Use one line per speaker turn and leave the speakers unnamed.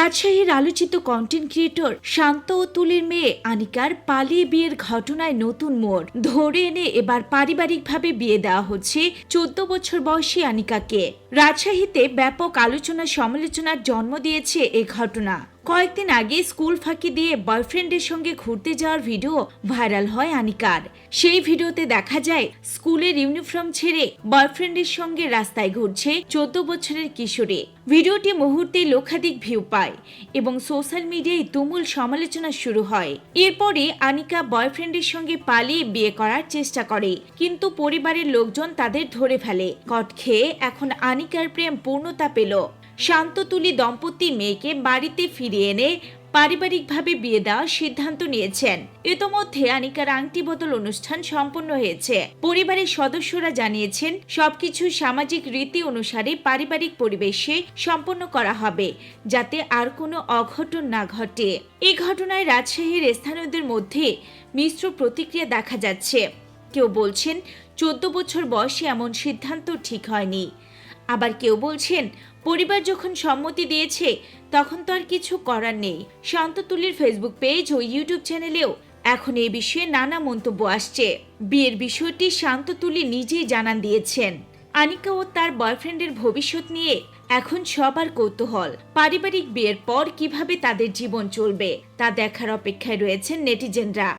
রাজশাহীর আলোচিত content creator শান্ত ও তুলির মেয়ে আনিকার পালিয়ে বিয়ের ঘটনায় নতুন মোড় ধরে এনে এবার পারিবারিকভাবে বিয়ে দেওয়া হচ্ছে 14 বছর বয়সী আনিকাকে। রাজশাহীতে ব্যাপক আলোচনা সমালোচনার জন্ম দিয়েছে এ ঘটনা। কয়েকদিন আগে স্কুল ফাঁকি দিয়ে বয়ফ্রেন্ডের সঙ্গে ঘুরতে যাওয়ার ভিডিও ভাইরাল হয় আনিকার। সেই ভিডিওতে দেখা যায় স্কুলের ইউনিফর্ম ছেড়ে বয়ফ্রেন্ডের সঙ্গে রাস্তায় ঘুরছে 14 বছরের কিশোরী। ভিডিওটি মুহূর্তে লক্ষাধিক ভিউ পায় এবং সোশ্যাল মিডিয়ায় তুমুল সমালোচনা শুরু হয়। এরপরে আনিকা বয়ফ্রেন্ডের সঙ্গে পালিয়ে বিয়ে করার চেষ্টা করে, কিন্তু পরিবারের লোকজন তাদের ধরে ফেলে। কট খেয়ে এখন আনিকার প্রেম পূর্ণতা পেল। শান্ত তুলি দম্পতি মেয়েকে বাড়িতে ফিরিয়ে এনে পারিবারিকভাবে বিয়ে দেওয়ার সিদ্ধান্ত নিয়েছেন। ইতোমধ্যে আনিকার আংটি বদল অনুষ্ঠান সম্পন্ন হয়েছে। পরিবারের সদস্যরা জানিয়েছেন সবকিছু সামাজিক রীতি অনুসারে পারিবারিক পরিবেশে সম্পন্ন করা হবে, যাতে আর কোনো অঘটন না ঘটে। এই ঘটনায় রাজশাহীর স্থানীয়দের মধ্যে মিশ্র প্রতিক্রিয়া দেখা যাচ্ছে। কেউ বলছেন 14 বছর বয়সে এমন সিদ্ধান্ত ঠিক হয়নি, আবার কেউ বলছেন পরিবার যখন সম্মতি দিয়েছে তখন তো আর কিছু করার নেই। শান্ত তুলির ফেসবুক পেজ ও ইউটিউব চ্যানেলেও এখন এই বিষয়ে নানা মন্তব্য আসছে। বিয়ের বিষয়টি শান্ত তুলি নিজেই জানান দিয়েছেন। আনিকা ও তার বয়ফ্রেন্ডের ভবিষ্যৎ নিয়ে এখন সবার কৌতূহল। পারিবারিক বিয়ের পর কিভাবে তাদের জীবন চলবে তা দেখার অপেক্ষায় রয়েছেন নেটিজেনরা।